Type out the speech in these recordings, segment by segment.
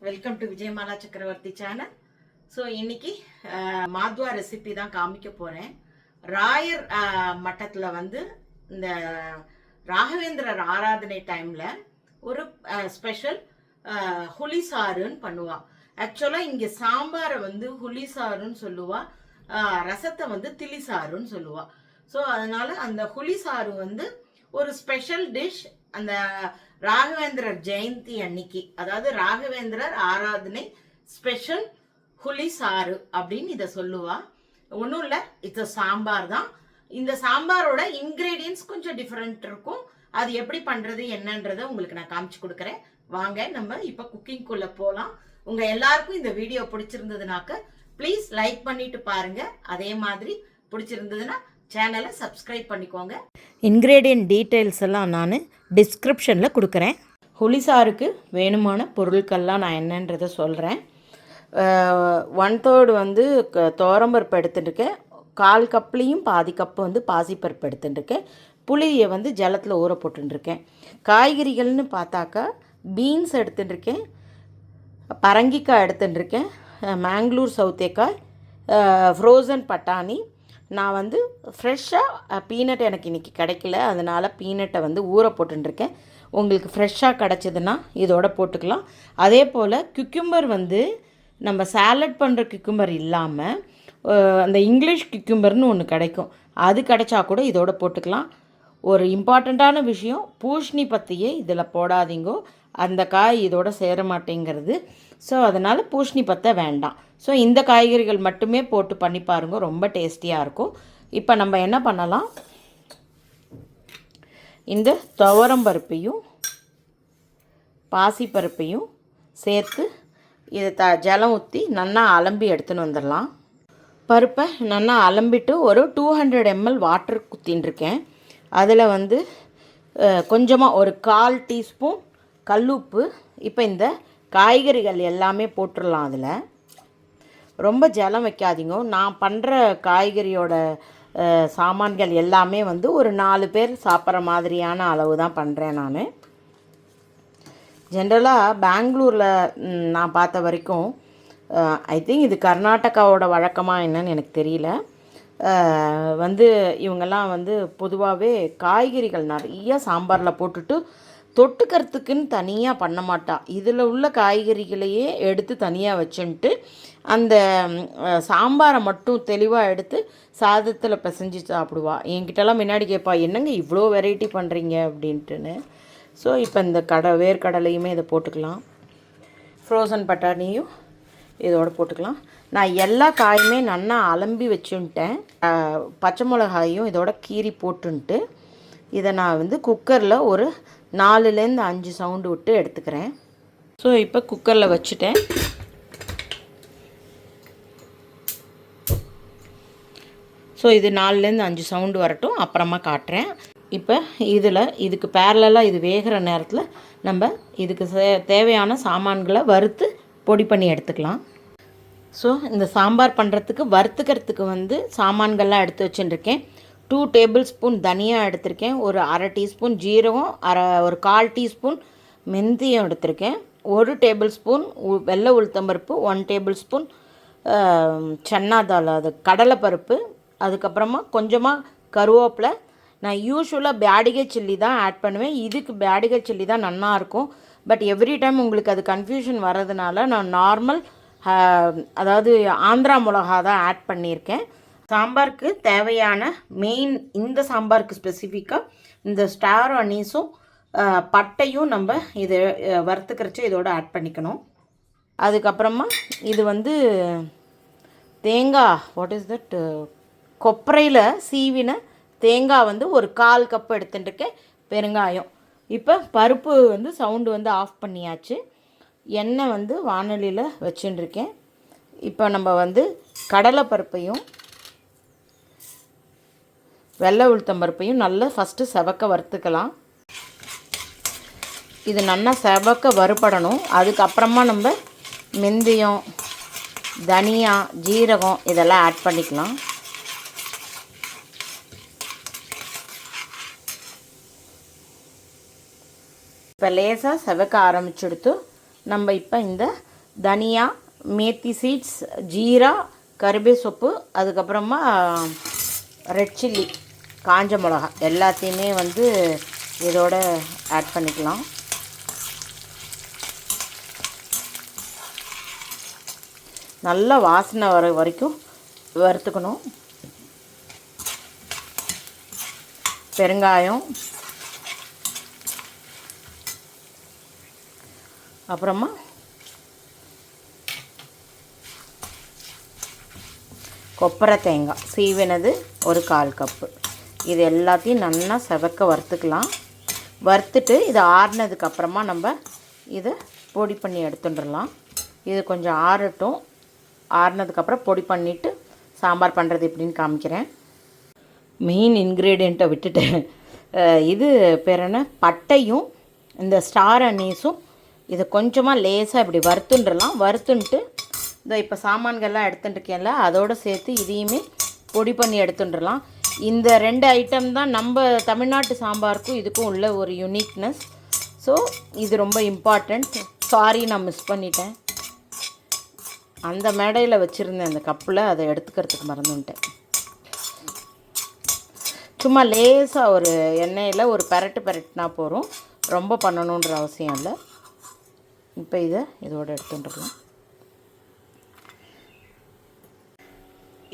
Welcome to Vijayamala சக்கரவர்த்தி channel. So இன்னைக்கு மாத்வா recipe தான் காமிக்க போகிறேன். ராயர் மட்டத்தில் வந்து இந்த ராகவேந்திரர் ஆராதனை டைமில் ஒரு ஸ்பெஷல் ஹுலிசாருன்னு பண்ணுவா. ஆக்சுவலாக இங்கே சாம்பாரை வந்து ஹுலிசாருன்னு சொல்லுவா, ரசத்தை வந்து திலிசாருன்னு சொல்லுவா. ஸோ அதனால அந்த ஹுலிசாரு வந்து ஒரு ஸ்பெஷல் டிஷ். அந்த ராகவேந்திரர் ஜெயந்தி அன்னைக்கு, அதாவது ராகவேந்திரர் ஆராதனை ஸ்பெஷல் ஹுலி சாறு அப்படின்னு இதை சொல்லுவா. ஒன்றும் இல்லை, இட்ஸ் சாம்பார் தான். இந்த சாம்பாரோட இன்கிரீடியன்ஸ் கொஞ்சம் டிஃப்ரெண்ட் இருக்கும். அது எப்படி பண்ணுறது என்னன்றதை உங்களுக்கு நான் காமிச்சு கொடுக்குறேன். வாங்க நம்ம இப்போ குக்கிங்குள்ளே போகலாம். உங்கள் எல்லாருக்கும் இந்த வீடியோ பிடிச்சிருந்ததுனாக்க ப்ளீஸ் லைக் பண்ணிட்டு பாருங்க. அதே மாதிரி பிடிச்சிருந்ததுன்னா சேனலை சப்ஸ்கிரைப் பண்ணிக்கோங்க. இன்க்ரீடியன்ட் டீட்டெயில்ஸ் எல்லாம் நான் டிஸ்கிரிப்ஷனில் கொடுக்குறேன். ஹுலிசாருக்கு வேணுமான பொருட்கள்லாம் நான் என்னன்றதை சொல்கிறேன். 1/3 வந்து துவரம்பருப்பு எடுத்துட்டுருக்கேன். 1/4 கப்லேயும் பாதி கப்பு வந்து பாசிப்பருப்பு எடுத்துட்டுருக்கேன். புளியை வந்து ஜலத்தில் ஊற போட்டுருக்கேன். காய்கறிகள்னு பார்த்தாக்கா பீன்ஸ் எடுத்துட்டுருக்கேன், பரங்கிக்காய் எடுத்துட்டுருக்கேன், மேங்களூர் சவுத்தேக்காய், ஃப்ரோசன் பட்டாணி. நான் வந்து ஃப்ரெஷ்ஷாக பீனட் எனக்கு இன்றைக்கி கிடைக்கல, அதனால் பீனட்டை வந்து ஊற போட்டுருக்கேன். உங்களுக்கு ஃப்ரெஷ்ஷாக கிடச்சிதுன்னா இதோட போட்டுக்கலாம். அதே போல் குக்கும்பர் வந்து நம்ம சாலட் பண்ணுற குக்கும்பர் இல்லாமல் அந்த இங்கிலீஷ் குக்கும்பர்னு ஒன்று கிடைக்கும், அது கிடைச்சா கூட இதோட போட்டுக்கலாம். ஒரு இம்பார்ட்டண்ட்டான விஷயம், பூஷ்ணி பத்தியை இதில் போடாதீங்கோ, அந்த காய் இதோட சேர மாட்டேங்கிறது. ஸோ அதனால் பூஷ்ணி பத்தை வேண்டாம். ஸோ இந்த காய்கறிகள் மட்டுமே போட்டு பண்ணி பாருங்க, ரொம்ப டேஸ்டியாக இருக்கும். இப்போ நம்ம என்ன பண்ணலாம், இந்த துவரம்பருப்பையும் பாசிப்பருப்பையும் சேர்த்து இதை ஜலம் ஊற்றி நல்லா அலம்பி எடுத்துன்னு வந்துடலாம். பருப்பை நல்லா அலம்பிட்டு ஒரு 200 ml வாட்டர் குத்தின்ட்டுருக்கேன். அதில் வந்து கொஞ்சமாக ஒரு 1/4 டீஸ்பூன் கல்லுப்பு. இப்போ இந்த காய்கறிகள் எல்லாமே போட்டுடலாம். அதில் ரொம்ப ஜலம் வைக்காதீங்க. நான் பண்ணுற காய்கறியோட சாமான்கள் எல்லாமே வந்து ஒரு 4 பேர் சாப்பிட்ற மாதிரியான அளவு தான் பண்ணுறேன் நான். ஜென்ரலாக பெங்களூரில் நான் பார்த்த வரைக்கும், ஐ திங்க் இது கர்நாடகாவோட வழக்கமாக என்னன்னு எனக்கு தெரியல, வந்து இவங்கெல்லாம் வந்து பொதுவாகவே காய்கறிகள் நிறைய சாம்பாரில் போட்டுட்டு தொட்டுக்கிறதுக்குன்னு தனியாக பண்ண மாட்டா. இதில் உள்ள காய்கறிகளையே எடுத்து தனியாக வச்சுன்ட்டு அந்த சாம்பாரை மட்டும் தெளிவாக எடுத்து சாதத்தில் பிசைஞ்சு சாப்பிடுவா. என்கிட்டலாம் முன்னாடி கேட்பா, என்னங்க இவ்வளோ வெரைட்டி பண்ணுறீங்க அப்படின்ட்டுன்னு. ஸோ இப்போ இந்த வேர்க்கடலையுமே இதை போட்டுக்கலாம். ஃப்ரோசன் பட்டாணியும் இதோடு போட்டுக்கலாம். நான் எல்லா காயுமே நல்லா அலம்பி வச்சுன்ட்டேன். பச்சை மிளகாயும் இதோட கீரி போட்டுன்ட்டு இதை நான் வந்து குக்கரில் ஒரு 4லேருந்து 5 சவுண்டு விட்டு எடுத்துக்கிறேன். ஸோ இப்போ குக்கரில் வச்சுட்டேன். ஸோ இது 4லேருந்து 5 சவுண்டு வரட்டும், அப்புறமா காட்டுறேன். இப்போ இதுக்கு பேரலாக இது வேகிற நேரத்தில் நம்ம இதுக்கு தேவையான சாமான்களை வறுத்து பொடி பண்ணி எடுத்துக்கலாம். ஸோ இந்த சாம்பார் பண்ணுறதுக்கு வறுத்துக்கிறதுக்கு வந்து சாமான்கள்லாம் எடுத்து வச்சுட்டுருக்கேன். 2 டேபிள் ஸ்பூன் தனியா எடுத்திருக்கேன், ஒரு 1/2 டீஸ்பூன் ஜீரகம், ஒரு 1/4 டீஸ்பூன் மெந்தியம் எடுத்திருக்கேன், 1 டேபிள் ஸ்பூன் வெள்ளை உளுத்தம்பருப்பு, 1 டேபிள் ஸ்பூன் சன்னா தால், அது கடலைப்பருப்பு, அதுக்கப்புறமா கொஞ்சமாக கருவேப்பிலை. நான் யூஸ்வலாக பேடிகை சில்லி தான் ஆட் பண்ணுவேன். இதுக்கு பேடிகை சில்லி தான் நல்லாயிருக்கும். பட் எவ்ரி டைம் உங்களுக்கு அது கன்ஃபியூஷன் வர்றதுனால நான் நார்மல், அதாவது ஆந்திரா மிளகா தான் ஆட் பண்ணியிருக்கேன். சாம்பாருக்கு தேவையான மெயின், இந்த சாம்பாருக்கு ஸ்பெசிஃபிக்காக இந்த ஸ்டார் அனீஸும் பட்டையும் நம்ம இதை வறுத்துக்கிறச்சு இதோடு ஆட் பண்ணிக்கணும். அதுக்கப்புறமா இது வந்து தேங்காய், வாட் இஸ் தட், கொப்பரையில் சீவின தேங்காய் வந்து ஒரு 1/4 கப் எடுத்துட்டுருக்கேன். பெருங்காயம். இப்போ பருப்பு வந்து சவுண்டு வந்து ஆஃப் பண்ணியாச்சு. எண்ணெய் வந்து வானொலியில் வச்சுட்டுருக்கேன். இப்போ நம்ம வந்து கடலைப்பருப்பையும் வெள்ளை உளுத்தம்பருப்பையும் நல்லா ஃபஸ்ட்டு செவக்க வறுத்துக்கலாம். இது நல்லா செவக்க வறுபடணும். அதுக்கப்புறமா நம்ம மெந்தியம், தனியா, ஜீரகம் இதெல்லாம் ஆட் பண்ணிக்கலாம். இப்போ லேசாக செவக்க ஆரம்பிச்சுடுத்து நம்ம இப்போ இந்த தனியா, மேத்தி சீட்ஸ், ஜீரா, கருவே சோப்பு, அதுக்கப்புறமா ரெட் சில்லி, காஞ்ச மிளகா எல்லாத்தையுமே வந்து இதோட ஆட் பண்ணிக்கலாம். நல்லா வாசனை வர வரைக்கும் வறுத்துக்கணும். பெருங்காயம், அப்புறமா கொப்பரை தேங்காய் சீவினது ஒரு 1/4 கப்பு. இது எல்லாத்தையும் நல்லா செவக்க வறுத்துக்கலாம். வறுத்துட்டு இது ஆறுனதுக்கப்புறமா நம்ம இதை பொடி பண்ணி எடுத்துட்டுடலாம். இது கொஞ்சம் ஆறட்டும். ஆறுனதுக்கப்புறம் பொடி பண்ணிவிட்டு சாம்பார் பண்ணுறது எப்படின்னு காமிக்கிறேன். மெயின் இன்க்ரீடியண்ட்டை விட்டுட்டேன். இது பேர் என்ன, பட்டையும் இந்த ஸ்டார் அனீஸும் இதை கொஞ்சமாக லேசாக இப்படி வறுத்துண்டுடலாம். வறுத்துன்ட்டு இந்த இப்போ சாமான்கள்லாம் எடுத்துட்டுருக்கேன்ல அதோடு சேர்த்து இதையுமே பொடி பண்ணி எடுத்துட்டுடலாம். இந்த 2 ஐட்டம் தான் நம்ம தமிழ்நாட்டு சாம்பாருக்கும் இதுக்கும் உள்ள ஒரு யூனிக்னஸ். ஸோ இது ரொம்ப இம்பார்ட்டண்ட். சாரி, நான் மிஸ் பண்ணிட்டேன். அந்த மேடையில் வச்சுருந்தேன் அந்த கப்பில், அதை எடுத்துக்கிறதுக்கு மறந்துட்டேன். சும்மா லேசாக ஒரு எண்ணெயில் ஒரு பெரட்டுனா போகிறோம், ரொம்ப பண்ணணுன்ற அவசியம் இல்லை. இப்போ இதோடு எடுத்துட்டுருக்கலாம்.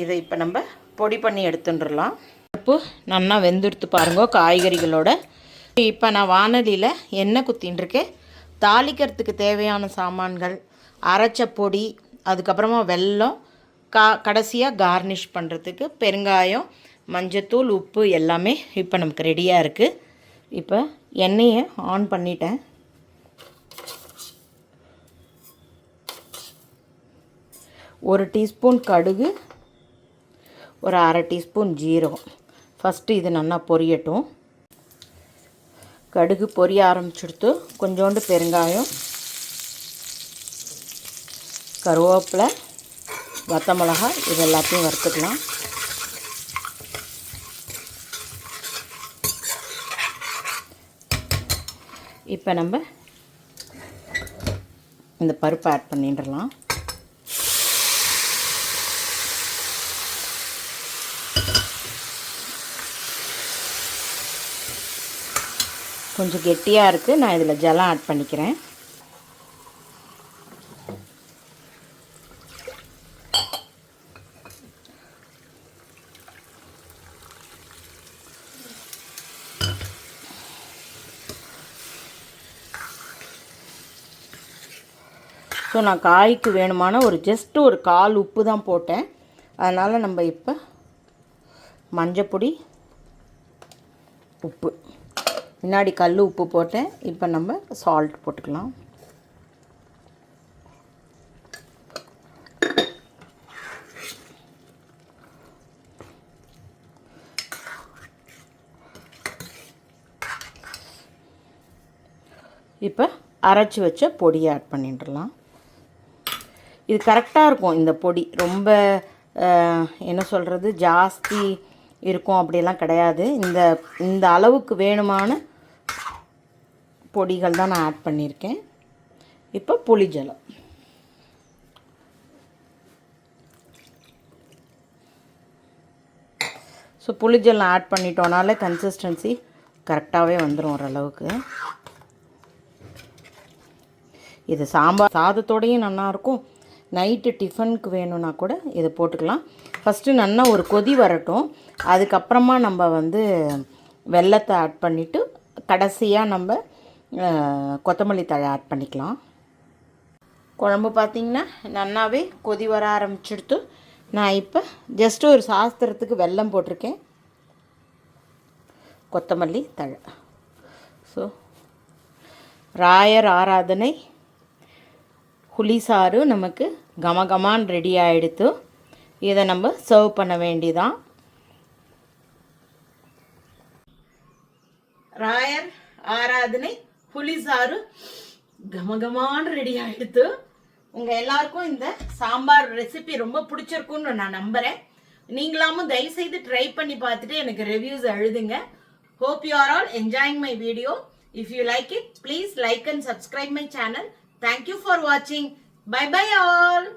இதை இப்போ நம்ம பொடி பண்ணி எடுத்துட்டுடலாம். உப்பு நல்லா வெந்துடுத்து பாருங்க காய்கறிகளோட. இப்போ நான் வானலியில் எண்ணெய் குத்தின்ட்டுருக்கேன். தாளிக்கிறதுக்கு தேவையான சாமான்கள், அரைச்ச பொடி, அதுக்கப்புறமா வெல்லம், கடைசியாக கார்னிஷ் பண்ணுறதுக்கு பெருங்காயம், மஞ்சத்தூள், உப்பு எல்லாமே இப்போ நமக்கு ரெடியாக இருக்குது. இப்போ எண்ணெயை ஆன் பண்ணிட்டேன். ஒரு டீஸ்பூன் கடுகு, ஒரு 1/2 டீஸ்பூன் ஜீரகம். ஃபஸ்ட்டு இது நல்லா பொரியட்டும். கடுகு பொரிய ஆரம்பிச்சுடுத்து. கொஞ்சோண்டு பெருங்காயம், கருவேப்பிலை, வத்த மிளகாய் இது எல்லாத்தையும் வறுத்துக்கலாம். இப்போ நம்ம இந்த பருப்பை ஆட் பண்ணிடலாம். கொஞ்சம் கெட்டியாக இருக்குது, நான் இதில் ஜலம் ஆட் பண்ணிக்கிறேன். ஸோ நான் காய்க்கு வேணுமான ஜஸ்ட்டு ஒரு 1/4 உப்பு தான் போட்டேன். அதனால் நம்ம இப்போ மஞ்சப்பொடி, உப்பு, முன்னாடி கல் உப்பு போட்டேன், இப்போ நம்ம சால்ட் போட்டுக்கலாம். இப்போ அரைச்சி வச்ச பொடியை ஆட் பண்ணிடலாம். இது கரெக்டாக இருக்கும். இந்த பொடி ரொம்ப என்ன சொல்கிறது, ஜாஸ்தி இருக்கும் அப்படியெல்லாம் கிடையாது. இந்த அளவுக்கு வேணுமான பொடிகள் தான் நான் ஆட் பண்ணியிருக்கேன். இப்போ புளிஜலம். ஸோ புளிஜலம் ஆட் பண்ணிட்டோனாலே கன்சிஸ்டன்சி கரெக்டாகவே வந்துடும் ஓரளவுக்கு. இது சாம்பார் சாதத்தோடையும் நல்லாயிருக்கும். நைட்டு டிஃபனுக்கு வேணும்னா கூட இதை போட்டுக்கலாம். ஃபஸ்ட்டு நல்லா ஒரு கொதி வரட்டும். அதுக்கப்புறமா நம்ம வெல்லத்தை ஆட் பண்ணிவிட்டு கடைசியாக நம்ம கொத்தமல்லி தழை ஆட் பண்ணிக்கலாம். குழம்பு பார்த்திங்கன்னா நல்லாவே கொதி வர ஆரம்பிச்சிடுத்து. நான் இப்போ ஜஸ்ட்டு ஒரு சாஸ்திரத்துக்கு வெல்லம் போட்டிருக்கேன், கொத்தமல்லி தழை. ஸோ ராயர் ஆராதனை புளிசாறு நமக்கு கமகமான் ரெடி ஆகிடுத்து. இதை நம்ம சர்வ் பண்ண வேண்டிதான். ராயர் ஆராதனை புளிசாறு கமகமான் ரெடி ஆகிடுத்து. உங்கள் எல்லாருக்கும் இந்த சாம்பார் ரெசிபி ரொம்ப பிடிச்சிருக்குன்னு நான் நம்புகிறேன். நீங்களாமும் தயவுசெய்து ட்ரை பண்ணி பார்த்துட்டு எனக்கு ரிவ்யூஸ் எழுதுங்க. Hope you are all enjoying my video. If you like it, please like and subscribe my channel. Thank you for watching. Bye bye all.